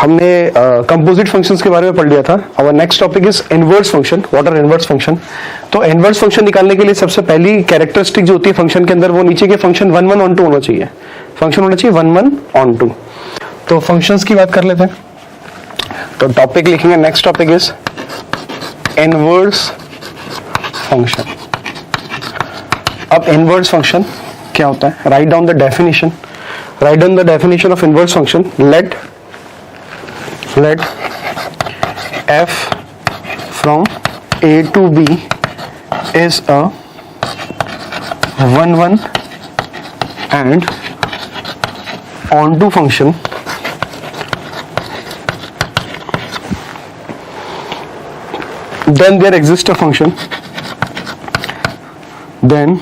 हमने composite functions के बारे में पढ़ लिया था। Our next topic is inverse function. What are inverse function? तो इनवर्स फंक्शन निकालने के लिए सबसे पहली कैरेक्टरिस्टिक जो होती है फंक्शन के अंदर, वो नीचे के फंक्शन 1 1 on 2 होना चाहिए। फंक्शन होना चाहिए 1 1 on 2। तो फंक्शंस की बात कर लेते हैं। तो टॉपिक लिखेंगे, next topic is inverse function. अब इनवर्स फंक्शन क्या होता है? Write down the definition. Write down the definition of inverse function. Let f from a to b is a 1 1 and onto function then there exists a function then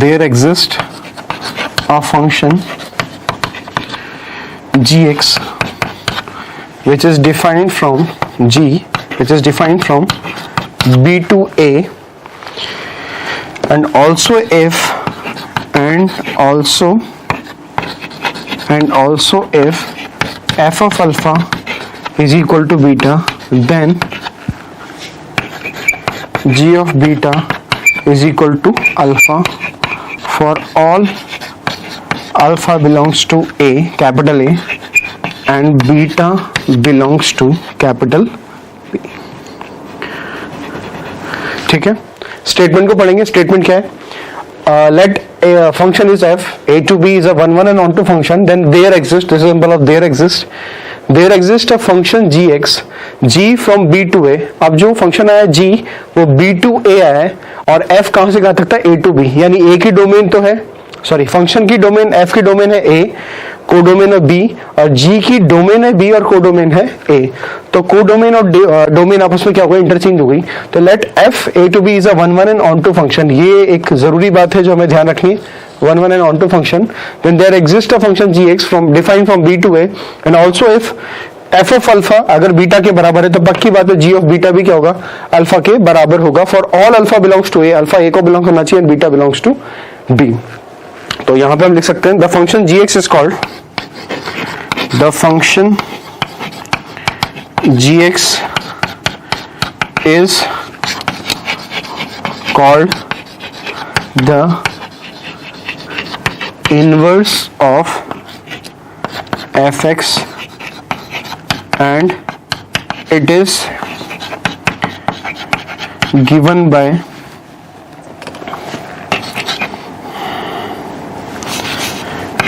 there exists a function gx which is defined from b to a and also if f of alpha is equal to beta, then g of beta is equal to alpha for all alpha belongs to a, capital A, and beta belongs to capital B। ठीक है, statement को पढ़ेंगे। Statement क्या है? Let function is f, a to b is a 1 1 and onto function, then there exists, this is symbol of there exists a function gx, g from b to a। अब जो function आया g वो b to a आया है, और f कहां से कहां तक था? a to b, यानी a की डोमेन तो है, सॉरी फंक्शन की डोमेन, f की डोमेन है a, कोडोमेन है b, और g की डोमेन है b और कोडोमेन है a। तो कोडोमेन और डोमेन आपस में क्या हो गई? इंटरचेंज हो गई। तो late f a to b is a 1 1 and onto function, ये एक जरूरी बात है जो हमें ध्यान रखनी है। 1 1 and onto function, then there exists a function gx from defined from b to a, and also if f of alpha अगर बीटा के बराबर है तो पक्की बात है g of बीटा भी क्या होगा? अल्फा के बराबर होगा। For all alpha belongs to a, alpha a को बिलोंग करना चाहिए, बीटा बिलोंग्स टू b। तो यहां पे हम लिख सकते हैं the function gx is called, the function gx is called the inverse of fx and it is given by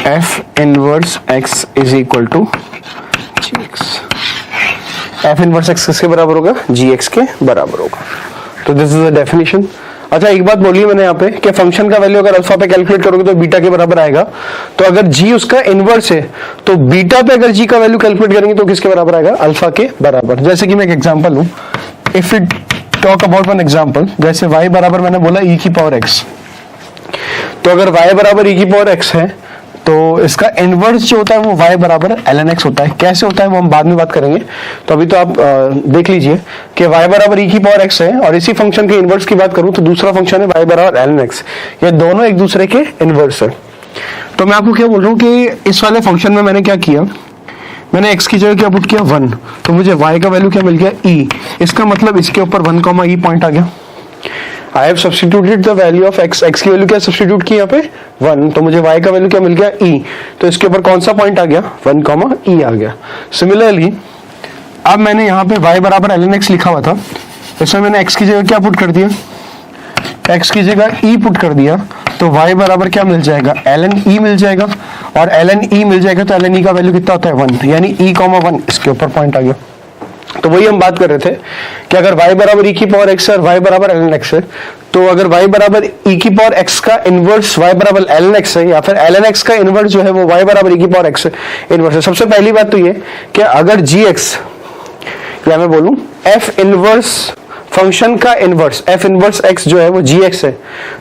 f inverse x is equal to gx। f inverse x किसके बराबर होगा? gx के बराबर होगा। तो दिस इज द डेफिनेशन। अच्छा, एक बात बोली मैंने यहाँ पे कि फंक्शन का वैल्यू अगर अल्फा पे कैलकुलेट करोगे तो बीटा के बराबर आएगा। तो अगर g उसका इनवर्स है तो बीटा पे अगर g का वैल्यू कैलकुलेट करेंगे तो किसके बराबर आएगा? अल्फा के बराबर। जैसे कि मैं एक एग्जांपल लूं, if it talk about one example, जैसे y बराबर मैंने बोला e की पावर x, तो अगर y बराबर e की पावर x है तो इसका इनवर्स जो होता है वो y बराबर ln x होता है। कैसे होता है वो हम बाद में बात करेंगे। तो अभी तो आप देख लीजिए कि y बराबर e की पावर x है, और इसी फंक्शन के इनवर्स की बात करूं तो दूसरा फंक्शन है y बराबर ln x। ये दोनों एक दूसरे के इनवर्स है। तो मैं आपको क्या बोल रहा हूँ कि इस वाले फंक्शन में मैंने क्या किया, मैंने x की जगह क्या पुट किया? 1। तो मुझे y का वैल्यू क्या मिल गया? e। इसका मतलब इसके ऊपर 1, e पॉइंट आ गया। I have substituted the value of x, x की वैल्यू क्या सब्स्टिट्यूट की यहाँ पे? 1। तो मुझे y का वैल्यू क्या मिल गया? e। तो इसके ऊपर कौन सा पॉइंट आ गया? 1, e आ गया। सिमिलरली अब मैंने यहाँ पे y बराबर ln x लिखा हुआ था, इसमें मैंने x की जगह क्या पुट कर दिया? x की जगह e पुट कर दिया। तो y बराबर क्या मिल जाएगा? ln e मिल जाएगा, और ln e मिल जाएगा तो ln e का वैल्यू कितना होता है? 1, यानी e, 1 इसके ऊपर पॉइंट आ गया। तो वही हम बात कर रहे थे कि अगर y बराबर e की पावर x है और y बराबर ln x है, तो अगर y बराबर e की पावर x का इनवर्स y बराबर ln x है, या फिर ln x का इनवर्स जो है वो y बराबर e की पावर x इनवर्स है। सबसे पहली बात तो ये कि अगर gx, या मैं बोलूं f इनवर्स फंक्शन का इनवर्स, f इनवर्स x जो है वो gx है,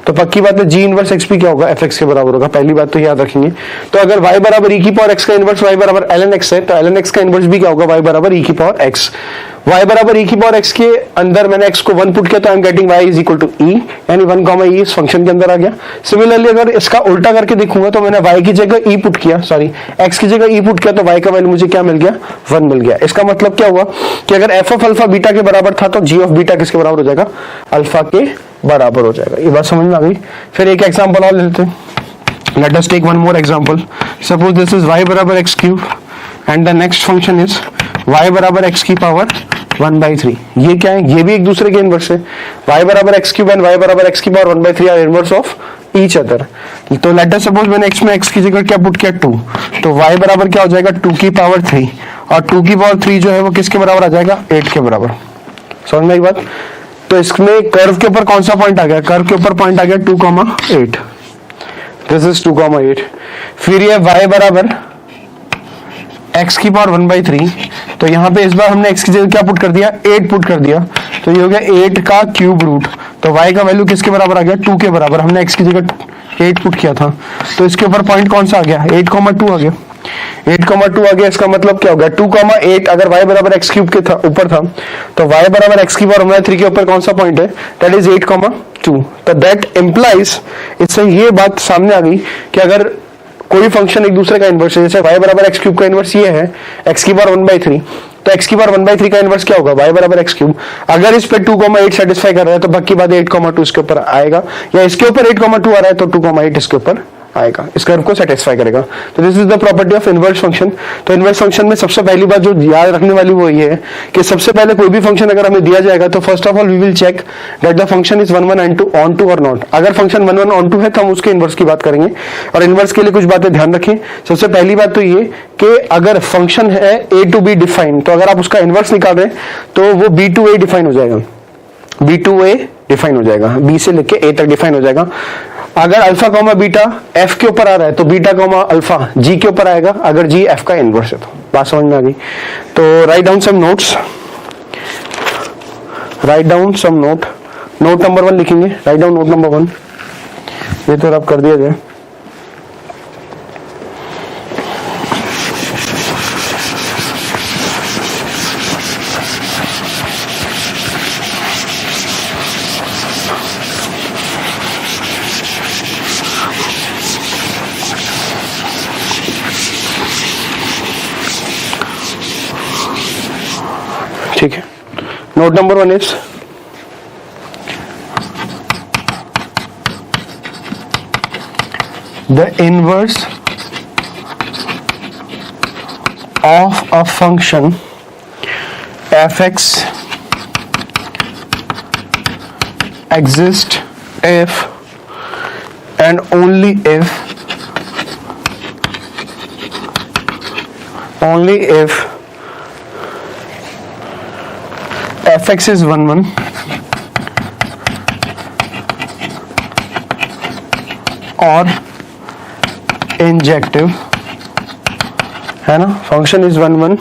तो पक्की बात है g इनवर्स x भी क्या होगा? fx के बराबर होगा। पहली बात तो याद रखेंगे। तो अगर y बराबर e की पावर x का इनवर्स y बराबर ln x है, तो ln x का इनवर्स भी क्या होगा? y बराबर e की पावर x। y बराबर e की पावर x के अंदर मैंने x को 1 पुट किया तो I am getting y is equal to e, यानी 1 कॉमा e इस फंक्शन के अंदर आ गया। सिमिलरली अगर इसका उल्टा करके देखूंगा तो मैंने y की जगह e पुट किया, सॉरी x की जगह e पुट किया तो y का वैल्यू मुझे क्या मिल गया, 1 मिल गया। इसका मतलब क्या हुआ कि अगर f ऑफ अल्फा बीटा के बराबर था तो g ऑफ बीटा किसके बराबर हो जाएगा, अल्फा के बराबर हो जाएगा। ये बात समझ में आ गई। फिर एक एग्जांपल और लेते हैं। Let us take one more example. Suppose this is y बराबर x cube and the next function is y बराबर x की पावर 1/3। ये क्या है, ये भी एक दूसरे के इनवर्स है। y बराबर x क्यूब एंड y बराबर x की power 1/3 are inverse of each other. तो लेट अस सपोज मैंने x में x की जगह क्या पुट किया, 2, तो y बराबर क्या हो जाएगा, 2 की पावर 3, और 2 की पावर 3 जो है वो किसके बराबर आ जाएगा, 8 के बराबर। समझ में आई बात। तो इसमें कर्व के ऊपर कौन सा पॉइंट आ गया, कर्व के ऊपर पॉइंट आ गया 2,8। This is 2,8। फिर ये y बराबर x की पावर 1/3, तो यहाँ पे इस बार हमने x की जगह क्या पुट कर दिया, 8 पुट कर दिया, तो ये हो गया 8 का क्यूब रूट। तो y का वैल्यू किसके बराबर आ गया, 2 के बराबर। हमने x की जगह 8 पुट किया था, तो इसके ऊपर पॉइंट कौन सा आ गया, 8,2 आ गया। 8,2 आ गया। इसका मतलब क्या होगा, 2,8 अगर y बराबर x क्यूब के था ऊपर था, तो y बराबर x की पावर 1/3 के ऊपर कौन सा पॉइंट है, दैट इज 8,2। तो दैट इंप्लाइज, इससे ये बात सामने आ गई कि अगर कोई फंक्शन एक दूसरे का इनवर्स है, जैसे y बराबर x क्यूब का इनवर्स ये है x की पावर 1/3, तो x की पावर 1/3 का इनवर्स क्या होगा, y बराबर x क्यूब। अगर इस पे 2,8 सेटिस्फाई कर रहा है तो बाकी बात 8,2 इसके ऊपर आएगा, या इसके ऊपर 8,2 आ रहा है तो 2,8 इसके ऊपर आएगा, इस कर्व को सेटिस्फाई करेगा। तो this is the property of inverse function. तो इनवर्स फंक्शन में सबसे पहली बात जो याद रखने वाली वो ये है कि सबसे पहले कोई भी फंक्शन अगर हमें दिया जाएगा तो first of all we will check that the function is 1 1 and 2 on 2 और नॉट। अगर फंक्शन 1 1 on 2 है तो हम उसके इनवर्स की बात करेंगे, और इनवर्स के लिए कुछ बातें ध्यान रखें। सबसे पहली बात तो ये कि अगर फंक्शन है a to b डिफाइन, तो अगर आप उसका इनवर्स निकाल रहे हैं तो वो b to a डिफाइन हो जाएगा, b to a डिफाइन हो जाएगा, b से लेके a तक डिफाइन हो जाएगा। अगर अल्फा कॉमा बीटा f के ऊपर आ रहा है तो बीटा कॉमा अल्फा g के ऊपर आएगा, अगर g f का इनवर्स है तो। बात समझ में आ गई। तो write down some notes, write down some note. Note number 1 लिखेंगे, राइट डाउन नोट नंबर 1। ये तो अब कर दिया जाए। ठीक है, note number 1 is the inverse of a function f(x) exist if and only if f(x) is 1 1 और इंजेक्टिव है ना, फंक्शन इज 1 1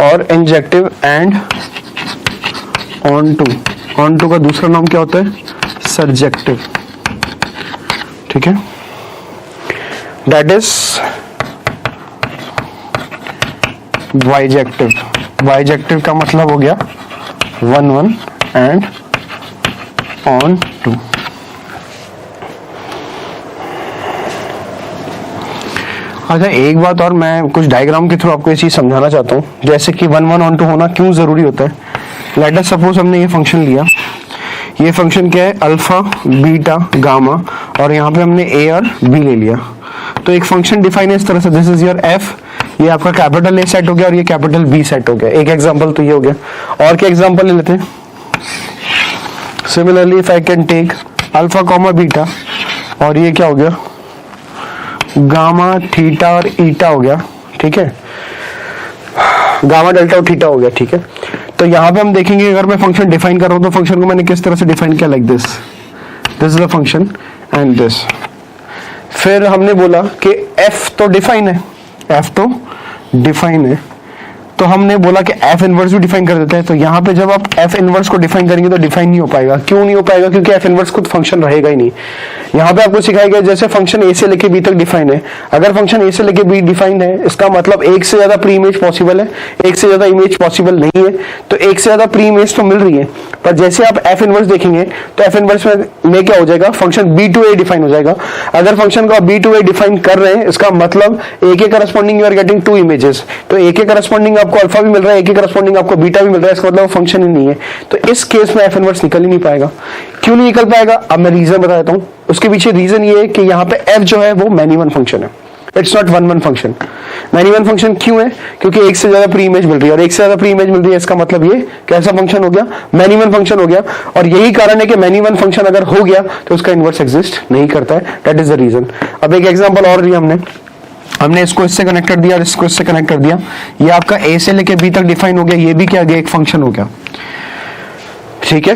और इंजेक्टिव एंड ऑन टू का दूसरा नाम क्या होता है, सरजेक्टिव। ठीक है, दैट इज बाइजेक्टिव। बाइजेक्टिव का मतलब हो गया 1 1 एंड ऑन 2। अच्छा, एक बात और, मैं कुछ डायग्राम के थ्रू आपको ये चीज समझाना चाहता हूँ, जैसे कि 1 1 ऑन 2 होना क्यों जरूरी होता है। लेट अस सपोज हमने ये फंक्शन लिया, ये फंक्शन क्या है, अल्फा बीटा गामा, और यहाँ पे हमने ए और बी ले लिया। तो एक फंक्शन डिफाइन है इस तरह से, दिस इज योर एफ, ये आपका कैपिटल ए सेट हो गया और ये कैपिटल बी सेट हो गया। एक एग्जांपल तो ये हो गया, और क्या एग्जांपल ले लेते हैं। Similarly if I can take alpha comma beta, और ये क्या हो गया, गामा थीटा और ईटा हो गया। ठीक है, गामा डेल्टा और थीटा हो गया। ठीक है, तो यहाँ पे हम देखेंगे अगर मैं फंक्शन डिफाइन कर रहा हूँ तो फंक्शन को मैंने किस तरह से डिफाइन किया, like this is the function and this. फिर हमने बोला कि f तो डिफाइन है, f तो डिफाइन है, तो हमने बोला कि एफ इनवर्स भी डिफाइन कर देते हैं। तो यहाँ पे जब आप एफ इनवर्स को डिफाइन करेंगे तो डिफाइन नहीं हो पाएगा। क्यों नहीं हो पाएगा? क्योंकि एफ इनवर्स खुद फंक्शन रहेगा ही नहीं। यहाँ पे आपको सिखाया गया जैसे फंक्शन ए से लेके बी तक डिफाइन है, अगर फंक्शन ए से लेके बी डिफाइन है इसका मतलब एक से ज्यादा प्री इमेज पॉसिबल है, एक से ज्यादा इमेज पॉसिबल नहीं है। तो एक से ज्यादा प्री इमेज तो मिल रही है, पर जैसे आप एफ इनवर्स देखेंगे तो एफ इनवर्स में क्या हो जाएगा, function B to A define हो जाएगा। अगर फंक्शन को आप बी टू ए डिफाइन कर रहे हैं इसका मतलब ए के corresponding you are getting two images. तो ए के करस्पॉन्डिंग आपको अल्फा भी मिल रहा है, ए के करस्पॉन्डिंग आपको बीटा भी मिल रहा है, इसका मतलब फंक्शन ही नहीं है। तो इस केस में एफ इनवर्स निकल ही नहीं पाएगा। क्यों नहीं निकल पाएगा? अब मैं रीजन बताता हूं। उसके पीछे रीजन ये है कि यहाँ पे एफ जो है वो मैनी वन फंक्शन है, it's not one one function. Many one function क्यों है? क्योंकि एक से ज्यादा प्री इमेज मिल रही है, और एक से ज्यादा प्री इमेज मिल रही है इसका मतलब ये कैसा फंक्शन हो गया, मैनी वन फंक्शन हो गया। और यही कारण है कि मैनी वन फंक्शन अगर हो गया तो उसका इनवर्स एग्जिस्ट नहीं करता है। That is the reason. अब एक एग्जांपल और दिया हमने इसको इससे कनेक्ट कर दिया और इसको इससे कनेक्ट कर दिया। ये आपका ए से लेके बी तक डिफाइन हो गया, ये भी क्या गया, एक फंक्शन हो गया। ठीक है,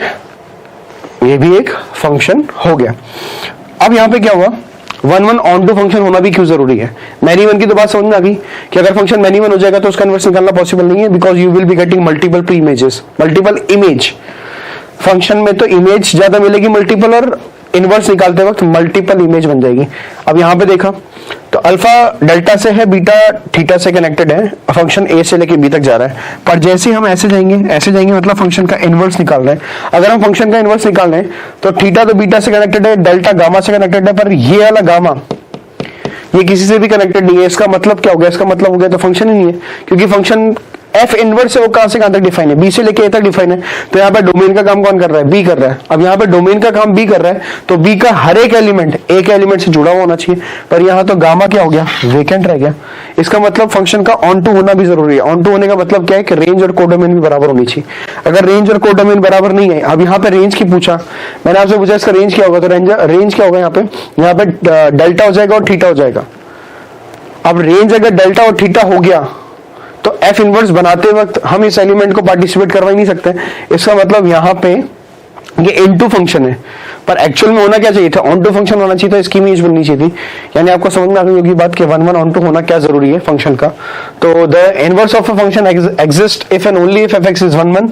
ये भी एक फंक्शन हो गया। अब यहाँ पे क्या हुआ, one one onto function होना भी क्यों जरूरी है? मैनी वन की तो बात समझ में आ गई कि अगर फंक्शन मैनी वन हो जाएगा तो उसका इनवर्स निकालना पॉसिबल नहीं है, because you will be getting multiple pre images, multiple image. Function में तो इमेज ज्यादा मिलेगी मल्टीपल, और इनवर्स निकालते वक्त मल्टीपल इमेज बन जाएगी। अब यहाँ पे देखा तो अल्फा डेल्टा से है, बीटा थीटा से कनेक्टेड है, फंक्शन ए से लेके बी तक जा रहा है। पर जैसे हम ऐसे जाएंगे मतलब फंक्शन का इनवर्स निकाल रहे हैं। अगर हम फंक्शन का इनवर्स निकाल रहे हैं तो थीटा तो बीटा से कनेक्टेड है, डेल्टा गामा से कनेक्टेड है, पर ये वाला गामा ये किसी से भी कनेक्टेड नहीं है। इसका मतलब क्या हो गया? इसका मतलब हो गया तो फंक्शन ही नहीं है, क्योंकि फंक्शन एफ इनवर्स है वो कहां से कहां तक डिफाइन है, बी से लेके ए तक डिफाइन है। तो यहाँ पे डोमेन का काम कौन कर रहा है? बी कर रहा है। अब यहाँ पे डोमेन का काम बी कर रहा है तो बी का हर एक एलिमेंट एक एलिमेंट से जुड़ा हुआ होना चाहिए, पर यहाँ तो गामा क्या हो गया, वेकेंट रह गया। इसका मतलब फंक्शन का ऑन टू होना भी जरूरी है। ऑन टू होने का मतलब क्या है कि रेंज और कोडोमेन भी बराबर होनी चाहिए। अगर रेंज और कोडोमेन बराबर नहीं है, अब यहाँ पे रेंज की पूछा, मैंने आपसे पूछा इसका रेंज क्या होगा, तो रेंज क्या होगा यहाँ पे डेल्टा हो जाएगा और थीटा हो जाएगा। अब रेंज अगर डेल्टा और थीटा हो गया तो एफ इनवर्स बनाते वक्त हम इस एलिमेंट को पार्टिसिपेट करवा ही नहीं सकते। इसका मतलब यहाँ पे ये इनटू फंक्शन है, पर एक्चुअल में होना क्या चाहिए था, ऑन टू फंक्शन होना चाहिए था, इसकी इमेज बननी चाहिए थी। यानी आपको समझ में आ गई होगी बात कि वन वन ऑन टू होना क्या जरूरी है फंक्शन का। तो the inverse of a function exist if and only if F x is one one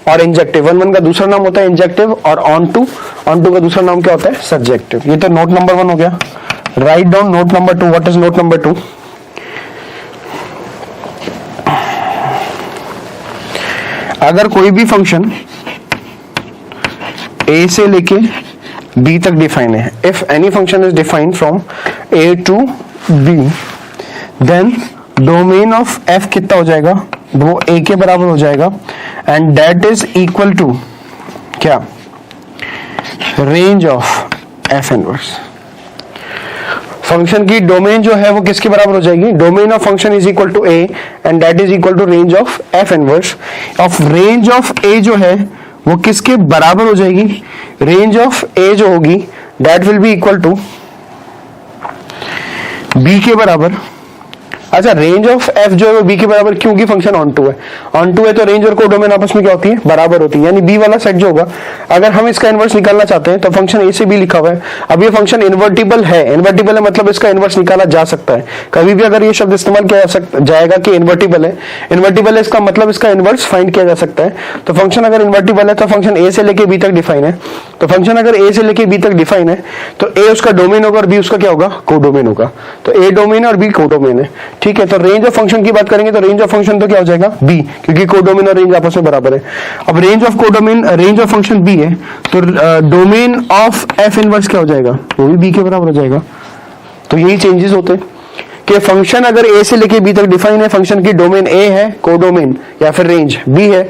और इंजेक्टिव। वन वन का दूसरा नाम होता है इंजेक्टिव, और ऑन टू का दूसरा नाम क्या होता है, सब्जेक्टिव। ये तो नोट नंबर 1 हो गया। Write down note number 2। What is note number 2? अगर कोई भी फंक्शन ए से लेके बी तक डिफाइन है, if any function is defined from A to B, then domain of F कितना हो जाएगा, वो ए के बराबर हो जाएगा, and that is equal to क्या, range of F inverse. Function की डोमेन जो है वो किसके बराबर हो जाएगी, domain of function is equal to A and that is equal to range of F inverse of range of A जो है वो किसके बराबर हो जाएगी, रेंज ऑफ ए जो होगी that will be equal to B के बराबर। अच्छा, रेंज ऑफ एफ जो है वो बी के बराबर, क्योंकि फंक्शन ऑन टू है। ऑन टू है तो रेंज और कोडोमेन आपस में क्या होती है, बराबर होती है। यानी बी वाला सेट जो होगा, अगर हम इसका इनवर्स निकालना चाहते हैं तो फंक्शन ए से बी लिखा हुआ है। अब ये फंक्शन इन्वर्टिबल है, इन्वर्टिबल है मतलब इसका इनवर्स निकाला जा सकता है। कभी भी अगर ये शब्द इस्तेमाल किया जाएगा कि इन्वर्टिबल है, इन्वर्टिबल है इसका मतलब इसका इनवर्स फाइंड किया जा सकता है। तो फंक्शन अगर इन्वर्टिबल है तो फंक्शन ए से लेके बी तक डिफाइन है। तो फंक्शन अगर ए से लेके बी तक डिफाइन है तो ए उसका डोमेन होगा और बी उसका क्या होगा, कोडोमेन होगा। तो ए डोमेन और बी कोडोमेन है। ठीक है, तो रेंज ऑफ फंक्शन की बात करेंगे तो रेंज ऑफ फंक्शन तो क्या हो जाएगा, बी, क्योंकि कोडोमेन और रेंज आपस में बराबर है। अब range of codomain, range of function B है तो डोमेन ऑफ एफ इनवर्स क्या हो जाएगा, वो भी बी के बराबर हो जाएगा। तो यही चेंजेस होते हैं कि फंक्शन अगर ए से लेके बी तक डिफाइन है, फंक्शन की डोमेन ए है, कोडोमेन या फिर रेंज बी है,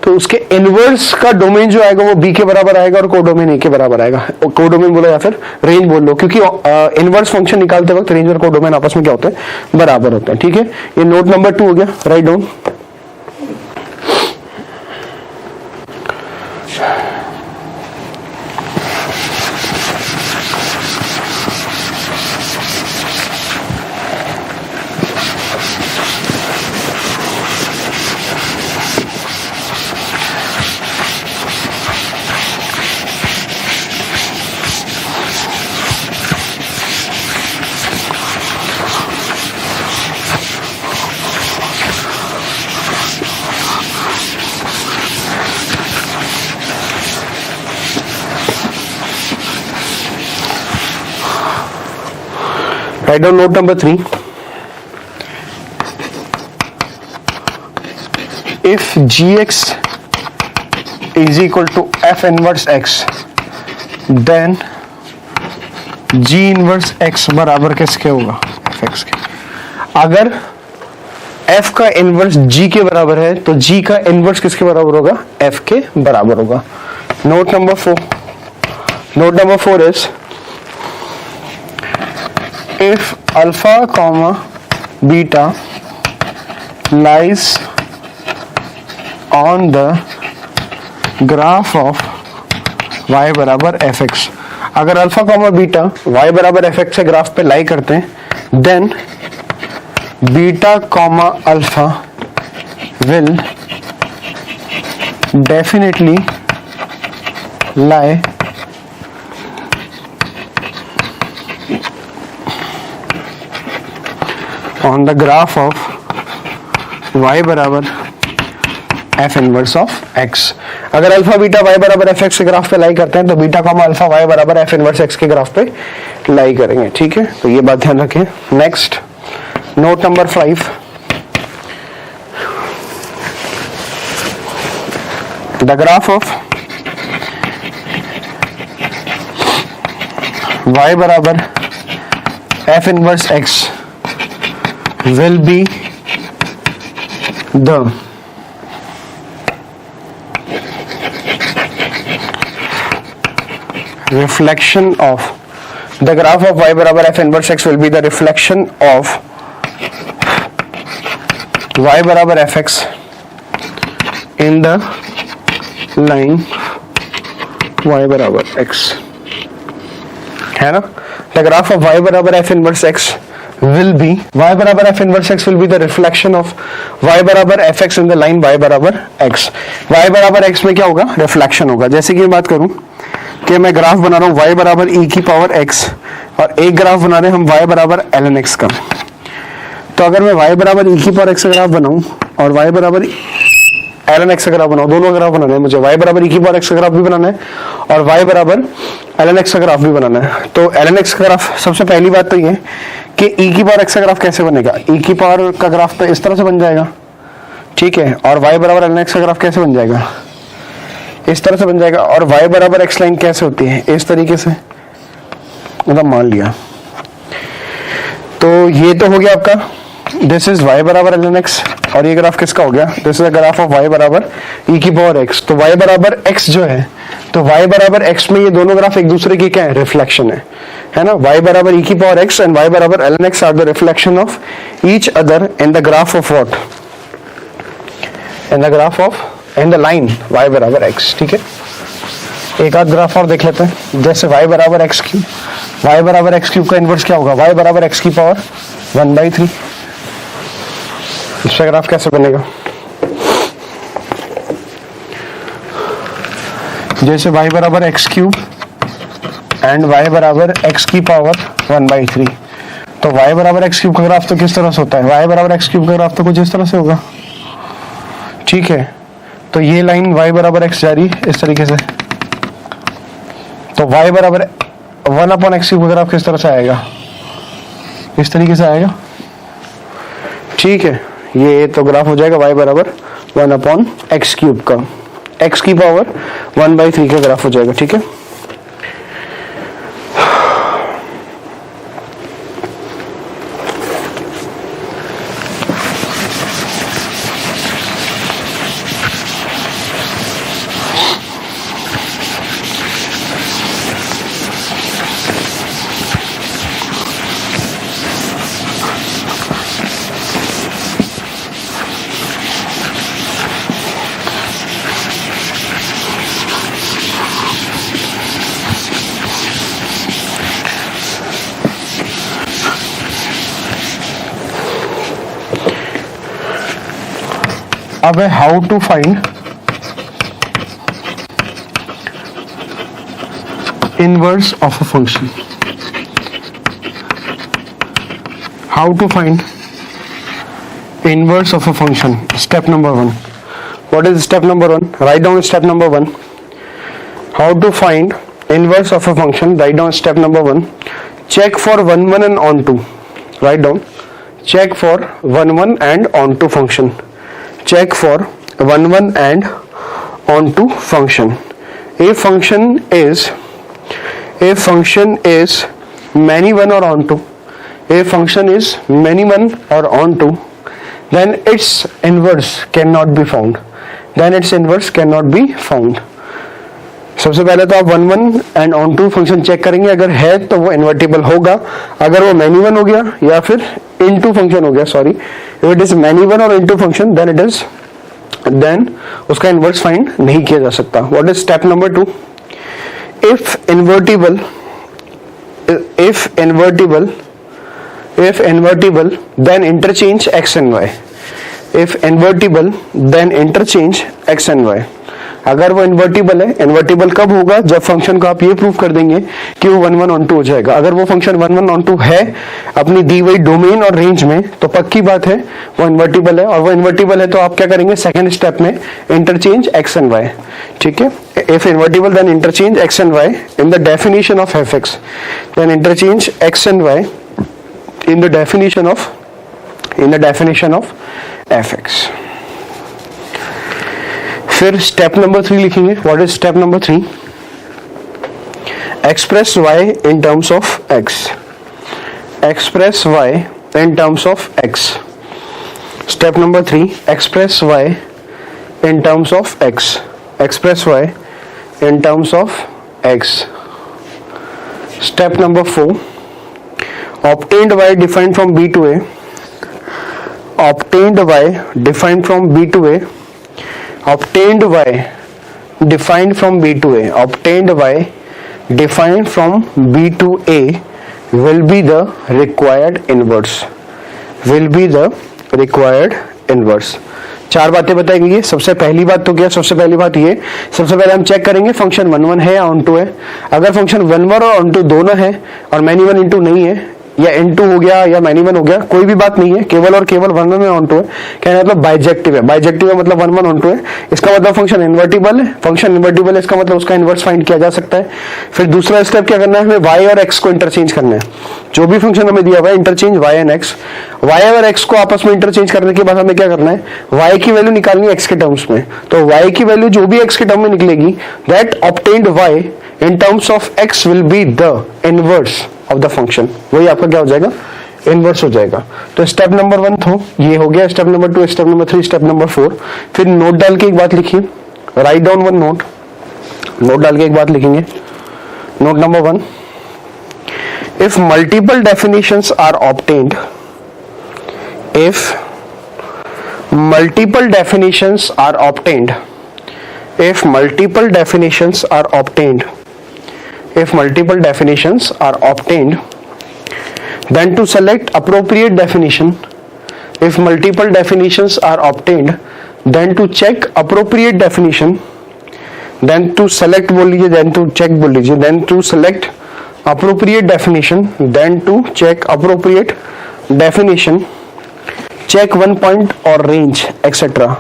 तो उसके इनवर्स का डोमेन जो आएगा वो बी के बराबर आएगा और कोडोमेन ए के बराबर आएगा। कोडोमेन बोलो या फिर रेंज बोल लो, क्योंकि इनवर्स फंक्शन निकालते वक्त रेंज और कोडोमेन आपस में क्या होते हैं, बराबर होते हैं। ठीक है, ये नोट नंबर 2 हो गया। Write down. Write down note number 3. If gx is equal to f inverse x, then g inverse x बराबर किसके होगा? fx के. अगर f का इनवर्स g के बराबर है तो g का इनवर्स किसके बराबर होगा? f के बराबर होगा. Note number 4 is if alpha comma beta lies on the graph of y बराबर fx, अगर अल्फा कॉमा बीटा y बराबर fx से ग्राफ पे लाई करते हैं, then beta comma alpha will definitely lie on the graph of y बराबर f inverse of x. अगर alpha beta y बराबर fx के ग्राफ पे लाई करते हैं तो बीटा कॉमा अल्फा y बराबर f इनवर्स x के ग्राफ पे लाई करेंगे. ठीक है, तो ये बात ध्यान रखें. Next note number 5. The graph of y बराबर f inverse x will be the reflection of the graph of y बराबर f inverse x will be the reflection of y बराबर fx in the line y बराबर x, है ना. the graph of y बराबर f inverse x will be y बराबर f inverse x will be the reflection of y बराबर fx in the line y बराबर x. y बराबर x में क्या होगा? रिफ्लेक्शन होगा. जैसे कि मैं बात करूं कि मैं ग्राफ बना रहा हूं y बराबर e की पावर x और एक ग्राफ बना रहे हैं हम y बराबर ln x का. तो अगर मैं y बराबर e की पावर x का ग्राफ बनाऊं और y बराबर ln x का ग्राफ बनाऊं, दोनों ग्राफ बनाने हैं मुझे. y बराबर e की पावर x का ग्राफ भी बनाना है और y बराबर ln x का ग्राफ भी बनाना है. तो ln x का ग्राफ, सबसे पहली बात तो ये कि e की पावर x का ग्राफ कैसे बनेगा? e की पावर का ग्राफ तो इस तरह से बन जाएगा, ठीक है. और y बराबर ln x का ग्राफ कैसे बन जाएगा? इस तरह से बन जाएगा. और y बराबर x लाइन कैसे होती है? इस तरीके से, मतलब मान लिया. तो ये तो हो गया आपका, दिस इज y बराबर ln x. और ये ग्राफ किसका हो गया? This is the graph of y बराबर e की पावर x. तो y बराबर x जो है, तो y बराबर x में ये दोनों ग्राफ एक दूसरे की क्या है? रिफ्लेक्शन है ना. y बराबर e की पावर x एंड y बराबर ln x are the reflection of each other in the graph of what? In the graph of, in the line y बराबर x. ठीक है, एक आध ग्राफ और देख लेते हैं. जैसे y बराबर x क्यूब, y बराबर x क्यूब का इनवर्स क्या होगा? y बराबर x की पावर 1/3. इसका ग्राफ कैसे बनेगा? जैसे y बराबर x क्यूब एंड y बराबर x की पावर 1/3. तो y बराबर x क्यूब का ग्राफ तो किस तरह से होता है? y बराबर x क्यूब का ग्राफ तो कुछ इस तरह से होगा, ठीक है. तो ये लाइन y बराबर x जा रही इस तरीके से, तो y बराबर 1/x क्यूब का ग्राफ किस तरह से आएगा? इस तरीके से आएगा, ठीक है. ये तो ग्राफ हो जाएगा y बराबर 1/x क्यूब का, x की पावर 1/3 का ग्राफ हो जाएगा, ठीक है. अब है how to find inverse of a function. How to find inverse of a function. Step number 1. What is step number 1? Write down step number 1. How to find inverse of a function. Write down step number 1. Check for 1 1 and on 2. write down, check for 1 1 and onto function, check for 1 1 and onto function. If function is many 1 or onto, if function is many 1 or onto, then its inverse cannot be found, then its inverse cannot be found. सबसे पहले तो आप 1 1 and onto function check करेंगे, अगर है तो वो invertible होगा, अगर वो मैनी वन हो गया या फिर इनटू फंक्शन हो गया, sorry, if it is many one और इनटू फंक्शन देन उसका इन्वर्स फाइंड नहीं किया जा सकता. What is step number 2? If invertible then interchange x and y. If invertible then interchange x and y. अगर वो इन्वर्टिबल है, इन्वर्टिबल कब होगा? जब फंक्शन को आप ये प्रूव कर देंगे कि वो 1 1 ऑन टू हो जाएगा. अगर वो फंक्शन 1 1 ऑन टू है अपनी दी हुई डोमेन और रेंज में, तो पक्की बात है वो इन्वर्टिबल है. और वो इन्वर्टिबल है तो आप क्या करेंगे? सेकंड स्टेप में इंटरचेंज x एंड y. ठीक है, if invertible then interchange x and y in the definition of fx, then interchange x and y in the definition of fx. फिर स्टेप नंबर 3 लिखेंगे. What is step number 3? Express y in terms of x. Express y in terms of x. Step number 3, express y in terms of x. Express y in terms of x. Step number 4, obtained y defined from b to a. obtained y defined from b to a. obtained y defined from b to a. obtained y defined from b to a will be the required inverse. will be the required inverse. 4 बातें बताई गई है. सबसे पहली बात तो क्या? सबसे पहली बात ये, सबसे पहले हम चेक करेंगे फंक्शन 1 1 है या ऑन टू है. अगर फंक्शन 1 1 और ऑन टू दोनों है और मैनी 1 इंटू नहीं है, या इनटू हो गया या मैनी 1 हो गया, कोई भी बात नहीं है, केवल और केवल 1 1 में ऑन टू है. कहने मतलब बाइजेक्टिव है. बाइजेक्टिव है मतलब 1 1 ऑन टू है. इसका मतलब फंक्शन इन्वर्टिबल है. फंक्शन इन्वर्टिबल है, इसका मतलब उसका इन्वर्स फाइंड किया जा सकता है. फिर दूसरा स्टेप क्या करना है? हमें y और x को इंटरचेंज करना है. जो भी फंक्शन हमें दिया हुआ है, interchange y and x. y और x को आपस में इंटरचेंज करने के बाद हमें क्या करना है? y की वैल्यू निकालनी है x के टर्म्स में. तो y की वैल्यू जो भी x के टर्म में निकलेगी, that obtained y in terms of x will be the inverse of the function. वही आपका क्या हो जाएगा? इनवर्स हो जाएगा. तो स्टेप नंबर 1 तो ये हो गया. Step number 2, step number 3, step number 4. फिर नोट डाल के एक बात लिखिए. Write down one note. Note डाल के एक बात लिखेंगे. Note number 1, if multiple definitions are obtained, if multiple definitions are obtained, if multiple definitions are obtained, if multiple definitions are obtained, then to select appropriate definition. If multiple definitions are obtained, then to check appropriate definition, then to select बोल लीजिए, then to check बोल लीजिए, then to select appropriate definition, then to check appropriate definition, check 1 point or range etc.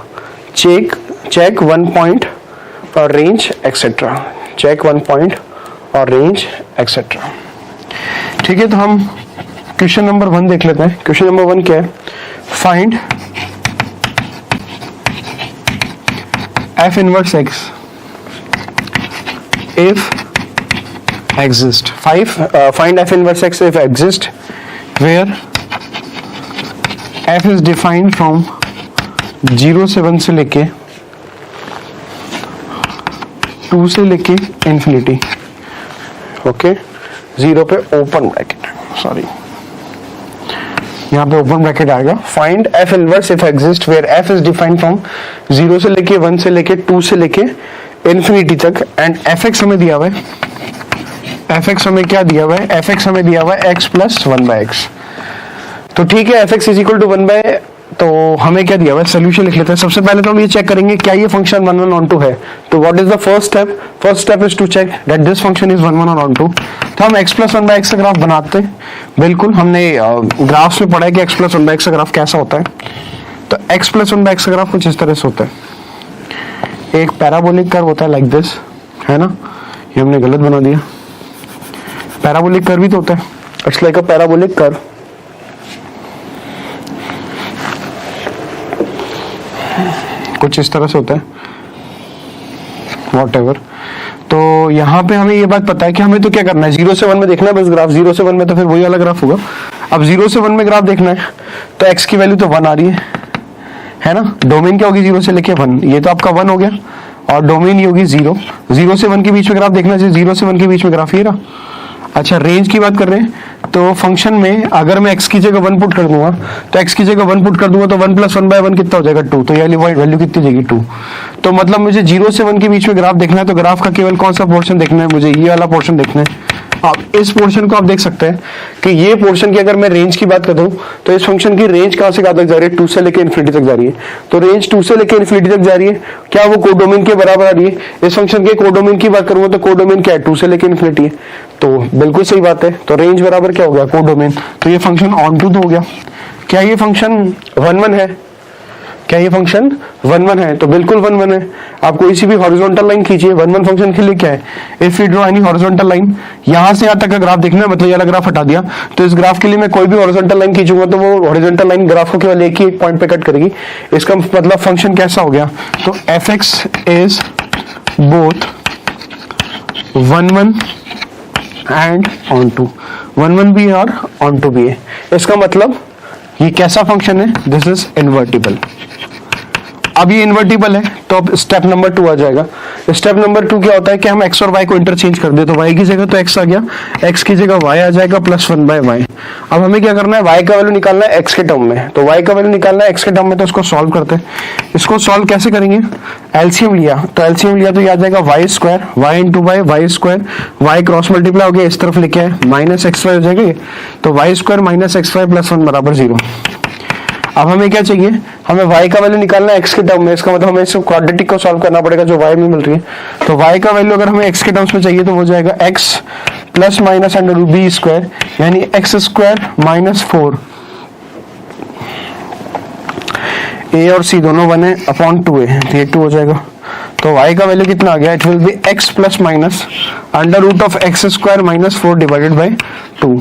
check 1 point or range etc. check 1 point or range etc. ठीक है, तो हम question number 1 देख लेते हैं. क्वेश्चन नंबर 1 क्या है? Find f inverse x if exist. Find f inverse x if exist where f is defined from 0 से 1 से लेके 2 से लेके इंफिनिटी. ओके, 0 पे ओपन ब्रैकेट, सॉरी यहाँ पे ओपन ब्रैकेट आएगा. Find f inverse if exist where f is defined from 0 से लेके 1 से लेके 2 से लेके इंफिनिटी तक. एंड fx हमें दिया हुआ है. fx हमें क्या दिया हुआ है? fx हमें दिया हुआ है x प्लस 1/x. तो ठीक है, fx इज इक्वल टू 1/, तो हमें क्या दिया हुआ है? सोल्यूशन लिख लेते हैं. सबसे पहले तो हम ये चेक करेंगे क्या ये फंक्शन 1 1 ऑन टू है. तो what is the first step? First step is to check that this function is 1 1 onto. तो हम x प्लस 1/x का ग्राफ बनाते हैं. बिल्कुल, हमने ग्राफ्स में पढ़ा है कि x प्लस 1/x का ग्राफ कैसा होता है. तो x प्लस 1/x का ग्राफ कुछ इस तरह से होता है. एक पैराबोलिक कर्व होता है लाइक दिस, है ना. ये हमने गलत बना दिया. पैराबोलिक कर्व ही तो होता है. It's like a parabolic curve. कुछ इस तरह से होता है, whatever। तो यहाँ पे हमें ये बात पता है कि हमें तो क्या करना है, 0 से 1 में देखना है बस ग्राफ। 0 से 1 में तो फिर वही वाला ग्राफ होगा। अब 0 से 1 में ग्राफ देखना है तो x की वैल्यू तो 1 आ रही है ना। डोमेन क्या होगी 0 से लेके 1, ये तो आपका 1 हो गया, और डोमेन ये होगी 0। 0 से 1 के बीच में ग्राफ देखना चाहिए, 0 से 1 के बीच में ग्राफ ये रहा। अच्छा, रेंज की बात कर रहे हैं तो फंक्शन में अगर मैं x की जगह 1 पुट कर दूंगा तो x की जगह 1 पुट कर दूंगा तो 1 + 1/1 कितना हो जाएगा 2। तो ये वैल्यू कितनी जाएगी 2। तो मतलब मुझे 0 से 1 के बीच में ग्राफ देखना है तो ग्राफ का केवल कौन सा पोर्शन देखना है, मुझे ये वाला पोर्शन देखना है। अब इस पोर्शन को आप देख सकते हैं कि ये पोर्शन की अगर मैं रेंज की बात करूं तो इस फंक्शन की रेंज कहां से कहां तक जा रही है, 2 से लेकर इन्फिनिटी तक जा रही है। तो रेंज 2 से लेकर इन्फिनिटी तक जा रही है, क्या वो कोडोमेन के बराबर आ रही है। इस फंक्शन के कोडोमेन की बात करूंगा तो कोडोमेन क्या है, 2 से लेकर इन्फिनिटी है। तो बिल्कुल सही बात है, तो रेंज बराबर क्या हो गया, कोडोमेन। तो ये फंक्शन ऑन टू हो गया। क्या ये फंक्शन 1-1 है, क्या ये फंक्शन 1-1 है, तो बिल्कुल 1-1 है। आप कोई सी भी हॉरिजॉन्टल लाइन खींचिए, 1-1 फंक्शन के लिए क्या है, if you draw any horizontal line, यहां से यहां तक का ग्राफ देखना है, मतलब ये वाला ग्राफ हटा दिया तो इस ग्राफ के लिए मैं कोई भी हॉरिजॉन्टल लाइन खींचूंगा तो वो हॉरिजॉन्टल लाइन ग्राफ को केवल एक ही एक पॉइंट पे कट करेगी। इसका मतलब फंक्शन कैसा हो गया, तो fx is both 1-1 and onto, 1-1 भी है और ऑन टू भी है। इसका मतलब ये कैसा फंक्शन है, दिस इज इन्वर्टिबल। अब ये इन्वर्टिबल है तो अब स्टेप नंबर 2 आ जाएगा। स्टेप नंबर 2 क्या होता है कि हम x और y को इंटरचेंज कर दे, तो y की जगह तो x आ गया, x की जगह y आ जाएगा +1/y। अब हमें क्या करना है, y का वैल्यू निकालना है x के टर्म में, तो y का वैल्यू निकालना है x के टर्म में, तो इसको सॉल्व करते हैं। इसको सॉल्व कैसे करेंगे, एलसीएम लिया तो ये आ जाएगा y² y into y, y², y cross multiply हो गया, इस तरफ लेके आए -xy हो जाएगा, तो y² -xy + 1 = 0। अब हमें क्या चाहिए, हमें y का वैल्यू निकालना है x के टर्म में। इसका मतलब हमें इसको क्वाड्रेटिक को सॉल्व करना पड़ेगा जो y में मिल रही है। तो y का वैल्यू अगर हमें x के टर्म्स में चाहिए तो हो जाएगा x ± √b², यानी x² -4। a और c दोनों 1 है अपॉन 2 है, तो ये 2 हो जाएगा। तो y का वैल्यू कितना आ गया, it will be x ± √x² -4 divided by 2।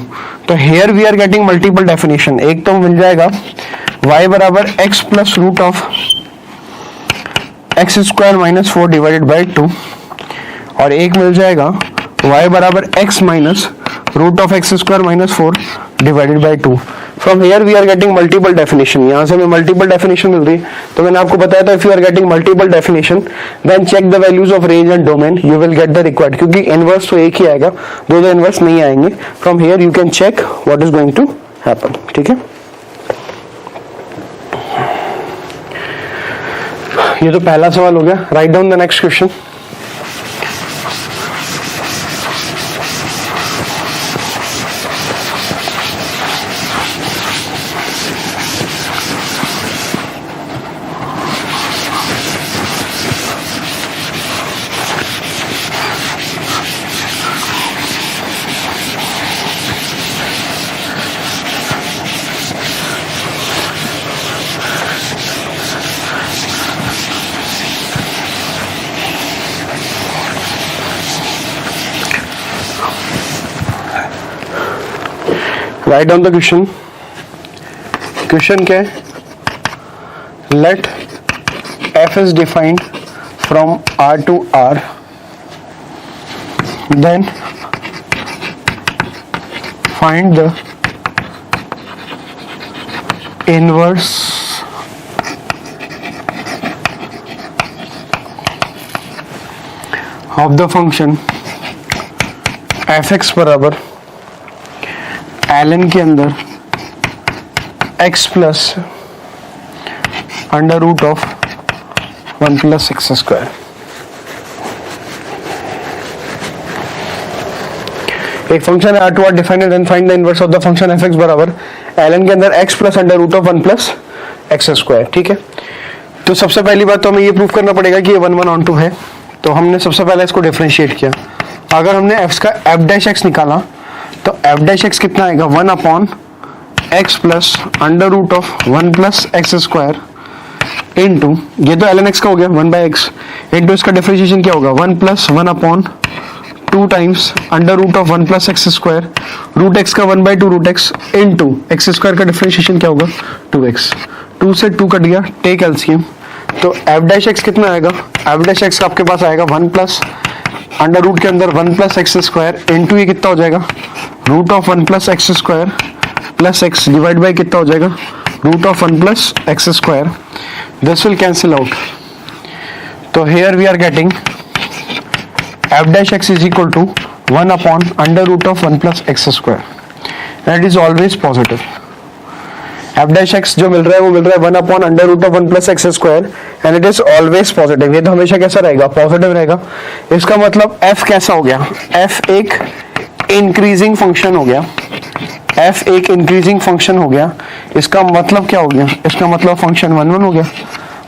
तो here we are getting multiple definition. एक तो मिल जाएगा y बराबर x + √x² -4 डिवाइडेड बाय 2, और एक मिल जाएगा y बराबर x -√x² -4 divided by 2। From here we are getting multiple definition. यहाँ से हमें मल्टीपल डेफिनेशन मिल रही है। तो मैंने आपको बताया था if you are getting multiple definition then check the values of range and domain, you will get the required, क्योंकि इनवर्स तो एक ही आएगा, दो इनवर्स नहीं आएंगे। From here you can check what is going to happen. ठीक है, ये तो पहला सवाल हो गया। Write down the next question. Write down the question. Question क्या है? Let f is defined from R to R. Then find the inverse of the function fx बराबर ln के अंदर x plus under root of 1 + x²। एक फंक्शन है R2 defined and find the inverse of the function fx बराबर ln के अंदर x plus under root of 1 + x²। ठीक है, तो सबसे पहली बात तो हमें ये प्रूव करना पड़ेगा कि ये 1-1 ऑन टू है। तो हमने सबसे पहले इसको डिफरेंशिएट किया। अगर हमने f का f' निकाला तो f' कितना आएगा, 1/x plus under root of 1 + x² into, ये तो ln x का हो गया 1/x, इंटू इसका डिफरेंशिएशन क्या होगा 1 + 1/2 times under root of 1 + x², root x का 1/2 रूट x इंटू x² का डिफरेंशिएशन क्या होगा 2x। 2 से 2 कट गया, टेक एलसीएम, तो एफ डैश एक्स कितना आएगा, एफ डैश एक्स आपके पास आएगा 1 प्लस अंडर रूट के अंदर 1 प्लस एक्स स्क्वायर इंटू ये कितना हो जाएगा root of 1 plus X square plus X divide by कितना हो जाएगा root of 1 plus X square. This will cancel out. तो here we are getting F dash X is equal to 1 upon under root of 1 plus X square. That is always positive. F dash X जो मिल रहा है वो मिल रहा है 1 upon under root of 1 plus X square and it is always positive. ये तो हमेशा कैसा रहेगा, पॉजिटिव रहेगा. इसका मतलब एफ कैसा हो गया, एफ एक इंक्रीजिंग फंक्शन हो गया, एफ एक इंक्रीजिंग फंक्शन हो गया. इसका मतलब क्या हो गया, इसका मतलब फंक्शन 1 1 हो गया.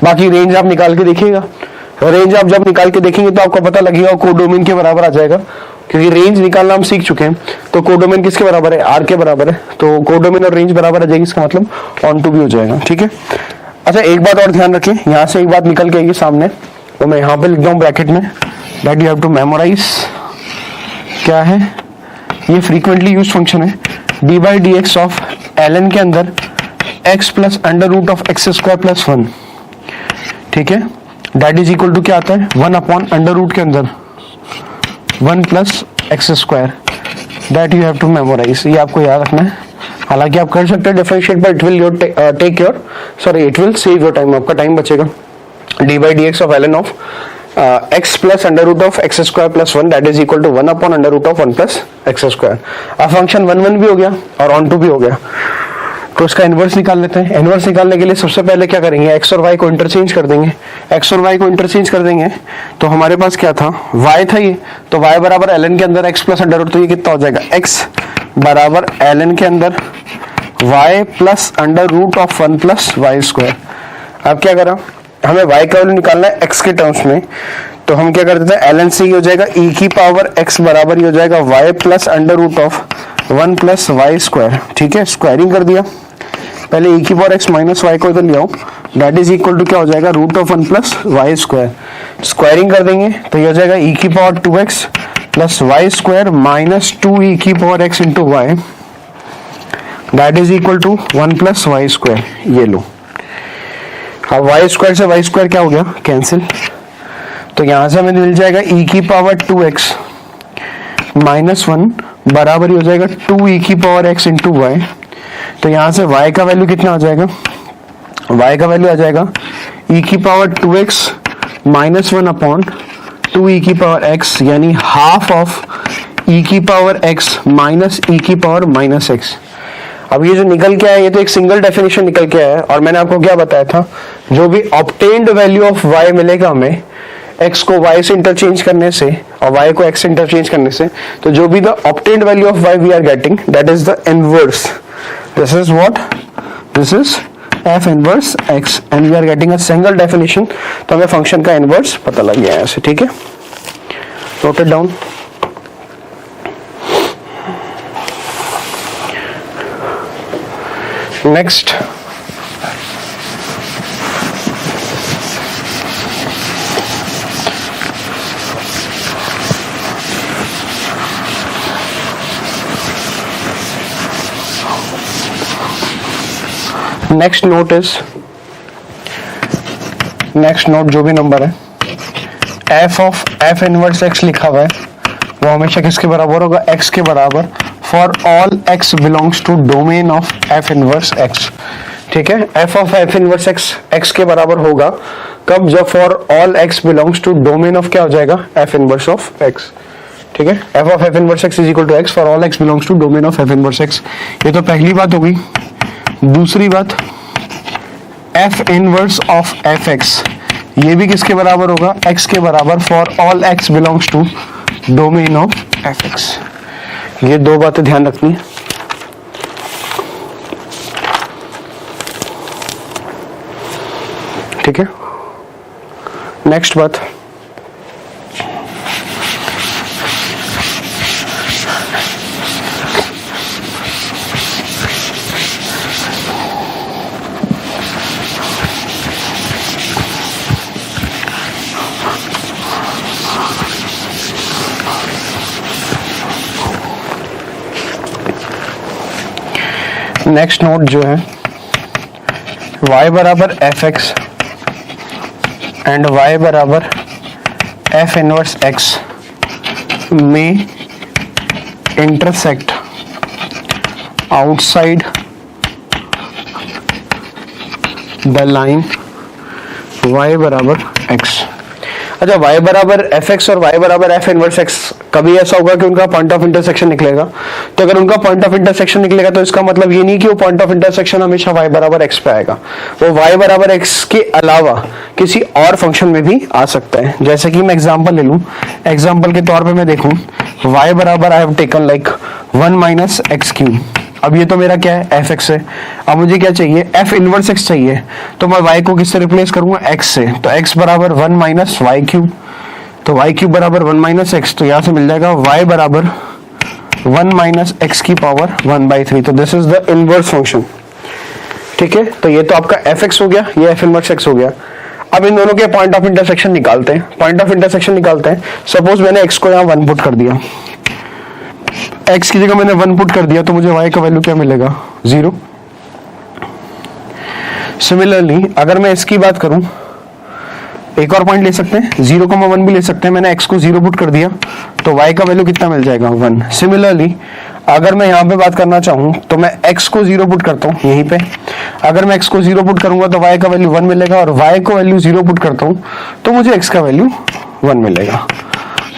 बाकी रेंज आप निकाल के देखिएगा, रेंज आप जब निकाल के देखेंगे तो आपको पता लगेगा कोडोमेन के बराबर आ जाएगा, क्योंकि रेंज निकालना हम सीख चुके हैं. तो कोडोमेन किसके बराबर है, आर के बराबर है. तो कोडोमेन और रेंज बराबर आ जाएगी, इसका मतलब ऑन टू भी हो जाएगा. ठीक है. अच्छा एक बात और ध्यान रखिए, यहाँ से एक बात निकल के आएगी सामने, तो मैं यहाँ पे लिख दूँ ब्रैकेट में, that you have to memorise. क्या है ये, फ्रीक्वेंटली यूज फंक्शन है D by D X of L N के अंदर X plus under root of X square plus 1. ठीक है. दैट इज इक्वल टू क्या आता है 1 अपॉन अंडर रूट के अंदर 1 plus X square. That you have to memorise. ये आपको याद रखना है. हालांकि आप कर सकते हैं differentiate, but it will take your it will save your time. आपका टाइम बचेगा. D by D X of L N of X plus under root of X square plus 1 that is equal to 1 upon under root of 1 plus X square. अब function 1 1 भी हो गया और on to भी हो गया. तो इसका इनवर्स निकाल लेते हैं. इनवर्स निकालने के लिए सबसे पहले क्या करेंगे, एक्स और वाई को इंटरचेंज कर देंगे. एक्स और वाई को इंटरचेंज कर देंगे तो हमारे पास क्या था, वाई था ये, तो वाई बराबर एल एन के अंदर एक्स प्लस अंडर रूट, तो ये कितना हो जाएगा एक्स बराबर एल एन के अंदर Y plus under root of 1 plus Y square. अब क्या करा, हमें y का वैल्यू निकालना है x के टर्म्स में, तो हम क्या कर देते हैं ln से ही हो जाएगा e की पावर x बराबर ही हो जाएगा y plus under root of 1 plus Y square. ठीक है. स्क्वायरिंग कर दिया, पहले e की पावर x माइनस वाई को इधर ले आओ, दैट इज इक्वल टू क्या हो जाएगा root of 1 plus Y square. Squaring कर देंगे तो ये हो जाएगा e की power 2x plus Y square minus 2e की power x into Y, that is equal to 1 plus Y square. ये लो. अब वाई स्क्वायर से वाई स्क्वायर क्या हो गया, कैंसिल. तो यहां से हमें मिल जाएगा e की पावर 2x माइनस 1 बराबर ही हो जाएगा 2e की पावर x इंटू वाई. तो यहां से y का वैल्यू कितना आ जाएगा, y का वैल्यू आ जाएगा e की power 2x minus 1 upon 2e की पावर x, यानी हाफ ऑफ e की पावर x माइनस e की पावर माइनस x. अब ये जो निकल के आया ये तो एक सिंगल डेफिनेशन निकल के आया है, और मैंने आपको क्या बताया था, जो भी ऑब्टेन्ड वैल्यू ऑफ y मिलेगा हमें x को y से इंटरचेंज करने से और y को x से इंटरचेंज करने से, तो जो भी the obtained value of y we are getting that is the inverse. This is what, this is f inverse x and we are getting a single definition. तो हमें फंक्शन का इनवर्स पता लग गया है ऐसे. ठीक है. Note it down. Next next note is, next note जो भी नंबर है f of f inverse x लिखा हुआ है वो हमेशा किसके बराबर होगा, x के बराबर for all x belongs to domain of f inverse x. ठीक है. f of f inverse x के बराबर होगा कब, जब for all x belongs to domain of क्या हो जाएगा, f इनवर्स ऑफ x. ठीक है. f of f inverse x is equal to x for all x belongs to domain of f inverse x. ये तो पहली बात हो गई. दूसरी बात f इनवर्स ऑफ fx, ये भी किसके बराबर होगा, x के बराबर for all x belongs to domain of fx. ये दो बातें ध्यान रखनी है. ठीक है. नेक्स्ट बात, नेक्स्ट नोट जो है y बराबर एफ एक्स एंड y बराबर f इनवर्स x में intersect outside the line y बराबर x। अच्छा, y बराबर fx और y बराबर f इनवर्स x कभी ऐसा होगा कि उनका पॉइंट ऑफ इंटरसेक्शन निकलेगा। तो अगर उनका पॉइंट ऑफ इंटरसेक्शन निकलेगा तो इसका मतलब ये नहीं कि वो पॉइंट ऑफ इंटरसेक्शन हमेशा y बराबर x पे आएगा, वो y बराबर x के अलावा किसी और फंक्शन में भी आ सकता है। जैसे कि मैं एग्जांपल ले लूं, एग्जांपल के तौर पे मैं देखूं y बराबर I have taken like 1 minus x cube. अब ये तो मेरा क्या है, fx है। अब मुझे क्या चाहिए, f इनवर्स x चाहिए, तो मैं y को किससे रिप्लेस करूंगा, x से। तो x बराबर 1 माइनस वाई क्यूब, तो वाई क्यूब बराबर 1 माइनस एक्स, तो यहाँ से मिल जाएगा y बराबर 1 माइनस एक्स की पावर 1/3। तो this is the inverse function. ठीक है, तो ये तो आपका fx हो गया, ये f इनवर्स x हो गया। अब इन दोनों के पॉइंट ऑफ इंटरसेक्शन निकालते हैं। पॉइंट ऑफ इंटरसेक्शन निकालते हैं। सपोज मैंने x को यहाँ 1 पुट कर दिया, x की जगह मैंने 1 पुट कर दिया, तो मुझे y का वैल्यू क्या मिलेगा, 0। सिमिलरली अगर मैं इसकी बात करूं, एक और पॉइंट ले सकते हैं, 0,1 भी ले सकते हैं। मैंने x को 0 पुट कर दिया तो y का वैल्यू कितना मिल जाएगा, 1। सिमिलरली अगर मैं यहाँ पे बात करना चाहूँ तो मैं x को 0 पुट करता हूँ यहीं पे। अगर मैं x को 0 पुट करूंगा तो y का वैल्यू 1 मिलेगा, और y को वैल्यू 0 पुट करता हूँ तो मुझे x का वैल्यू 1 मिलेगा।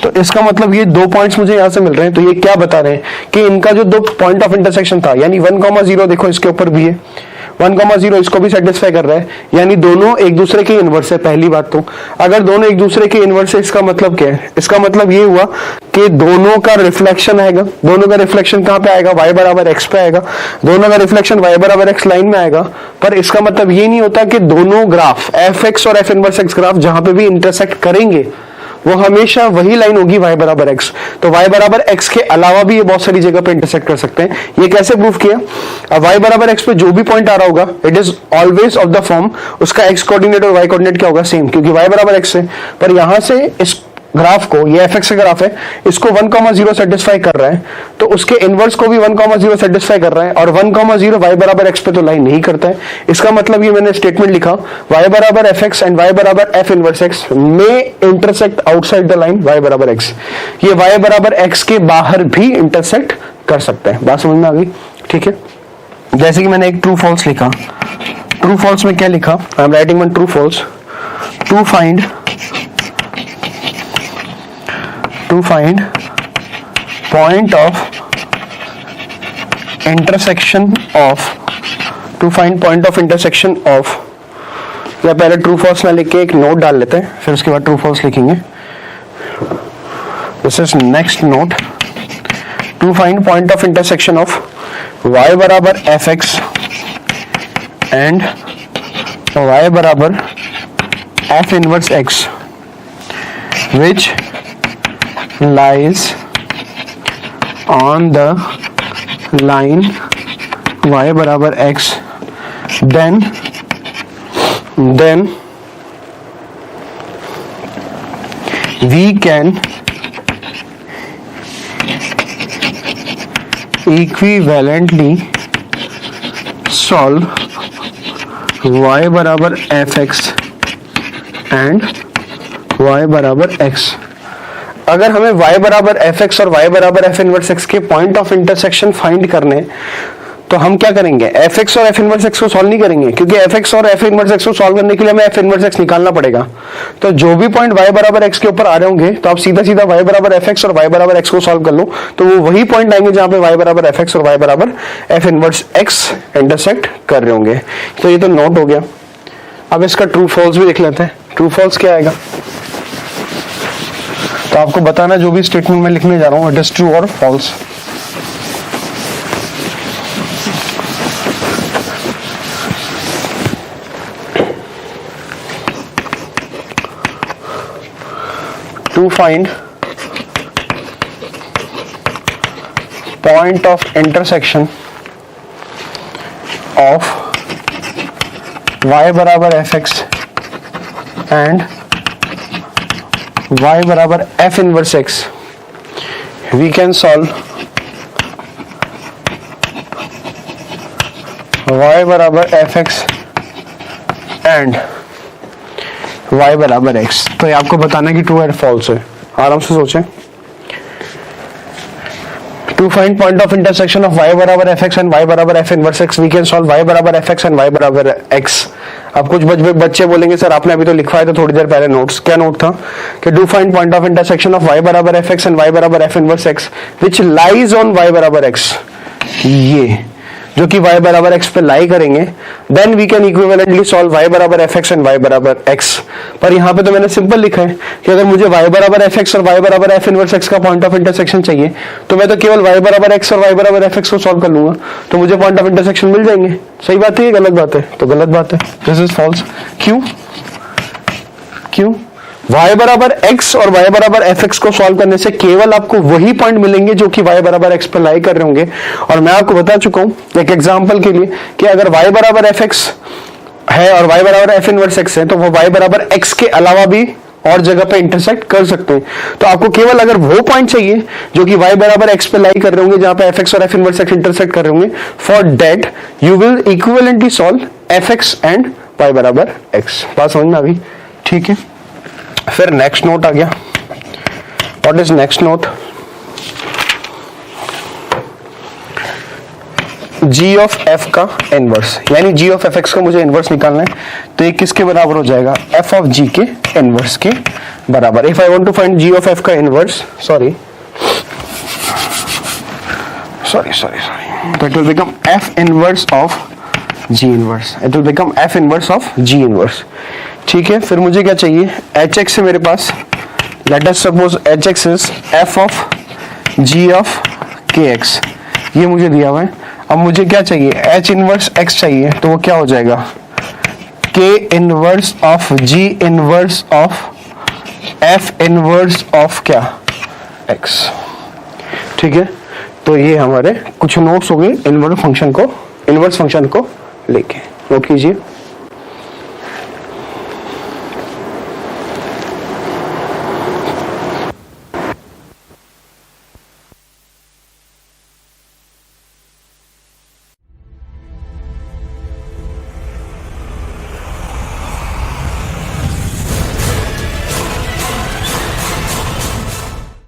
तो इसका मतलब ये 2 पॉइंट्स मुझे यहाँ से मिल रहे हैं। तो ये क्या बता रहे हैं कि इनका जो 2 पॉइंट ऑफ इंटरसेक्शन था, यानी 1,0 देखो इसके ऊपर भी है, 1,0 इसको भी सेटिस्फाई कर रहा है, यानी दोनों एक दूसरे के इनवर्स है। पहली बात तो अगर दोनों एक दूसरे के इनवर्स है, इसका मतलब क्या है, इसका मतलब ये हुआ कि दोनों का रिफ्लेक्शन आएगा। दोनों का रिफ्लेक्शन कहाँ पे आएगा, y बराबर x पे आएगा। दोनों का रिफ्लेक्शन y बराबर x लाइन में आएगा। पर इसका मतलब ये नहीं होता कि दोनों ग्राफ fx और f इनवर्स x ग्राफ जहां पे भी इंटरसेक्ट करेंगे वो हमेशा वही लाइन होगी y बराबर x। तो y बराबर x के अलावा भी ये बहुत सारी जगह पे इंटरसेक्ट कर सकते हैं। ये कैसे प्रूव किया, अब y बराबर x पे जो भी पॉइंट आ रहा होगा it is always of the form, उसका x कोऑर्डिनेट और y कोऑर्डिनेट क्या होगा, सेम, क्योंकि y बराबर x है। पर यहां से इस ग्राफ को, ये fx का ग्राफ है, इसको 1,0 सेटिस्फाई कर रहा है, तो उसके इनवर्स को भी 1,0 सेटिस्फाई कर रहा है, और 1,0 y बराबर x पे तो लाइन नहीं करता है। इसका मतलब ये मैंने स्टेटमेंट लिखा, y बराबर fx एंड y बराबर f इनवर्स x में intersect outside the line y बराबर x। ये y बराबर x के बाहर भी इंटरसेक्ट कर सकते हैं। बात समझ में आ गई? ठीक है, जैसे कि मैंने एक ट्रू फॉल्स लिखा। ट्रू फॉल्स में क्या लिखा, I am writing one true false, to find point of intersection of या पहले ट्रू फॉल्स ना लिख के एक नोट डाल लेते हैं, फिर उसके बाद ट्रू फॉल्स लिखेंगे। This is next note, to find point of intersection of y बराबर fx एंड y बराबर f inverse x which lies on the line y बराबर x, then we can equivalently solve y बराबर fx and y बराबर x। अगर हमें y बराबर fx और y बराबर f इनवर्स x के पॉइंट ऑफ इंटरसेक्शन फाइंड करने, तो हम क्या करेंगे, fx और f इनवर्स x को सॉल्व नहीं करेंगे, क्योंकि fx और f इनवर्स x को सॉल्व करने के लिए हमें f इनवर्स x निकालना पड़ेगा। तो जो भी पॉइंट y बराबर x के ऊपर आ रहे होंगे, तो आप सीधा सीधा y बराबर fx और y बराबर x को सॉल्व कर लो, तो वो वही पॉइंट आएंगे जहां पे y बराबर fx और y बराबर f इनवर्स x इंटरसेक्ट कर रहे होंगे। तो ये तो नोट हो गया। अब इसका ट्रू फॉल्स भी देख लेते हैं। ट्रू फॉल्स क्या आएगा, तो आपको बताना जो भी स्टेटमेंट मैं लिखने जा रहा हूं इट इज ट्रू और false. To find point of intersection of y बराबर fx एंड y बराबर f inverse x, we can solve y बराबर fx एंड y बराबर x। तो ये आपको बताना है कि ट्रू है फॉल्स है। आराम से सोचें। To find point of intersection of y बराबर fx एंड y बराबर f inverse x, we can solve y बराबर fx एंड y बराबर x। अब कुछ बच्चे बोलेंगे सर आपने अभी तो लिखवाया था थोड़ी देर पहले नोट्स, क्या नोट था कि do find point of intersection of y बराबर fx एंड y बराबर f inverse x which lies on y बराबर x। ये जो कि y बराबर x पे लाई करेंगे, then we can equivalently solve y बराबर fx एंड y बराबर x। पर यहाँ पे तो मैंने सिंपल लिखा है कि अगर मुझे y बराबर fx और y बराबर f इनवर्स x का पॉइंट ऑफ इंटरसेक्शन चाहिए तो मैं तो केवल y बराबर x और y बराबर fx को सॉल्व कर लूंगा, तो मुझे पॉइंट ऑफ इंटरसेक्शन मिल जाएंगे। सही बात है, गलत बात है? तो गलत बात है, दिस इज फॉल्स। क्यों? क्यों? y बराबर x और y बराबर fx को सॉल्व करने से केवल आपको वही पॉइंट मिलेंगे जो कि y बराबर x पर लाई कर रहे होंगे। और मैं आपको बता चुका हूं एक एग्जांपल के लिए कि अगर y बराबर fx है और y बराबर f इनवर्स x है तो वो y बराबर x के अलावा भी और जगह पे इंटरसेक्ट कर सकते हैं। तो आपको केवल अगर वो पॉइंट चाहिए जो कि y बराबर x पे लाई कर रहे होंगे, जहां पे fx और f इनवर्स x इंटरसेक्ट कर रहे होंगे, for that you will equivalently solve fx and y बराबर x। बात समझ में आ गई? ठीक है। फिर नेक्स्ट नोट आ गया। What is next note? g of f का इनवर्स, यानी g ऑफ fx का मुझे इनवर्स निकालना है, तो ये किसके बराबर हो जाएगा? f ऑफ g के इनवर्स के बराबर। If I want to find g of f का inverse, sorry that will become f inverse of g inverse, it will become f inverse of g inverse. ठीक है। फिर मुझे क्या चाहिए? hx से मेरे पास, let us suppose hx is f of g of kx, ये मुझे दिया हुआ है। अब मुझे क्या चाहिए? h इनवर्स x चाहिए, तो वो क्या हो जाएगा? k inverse of g inverse of f inverse of क्या? x। ठीक है। तो ये हमारे कुछ नोट्स हो गए इनवर्स फंक्शन को लेके। नोट कीजिए।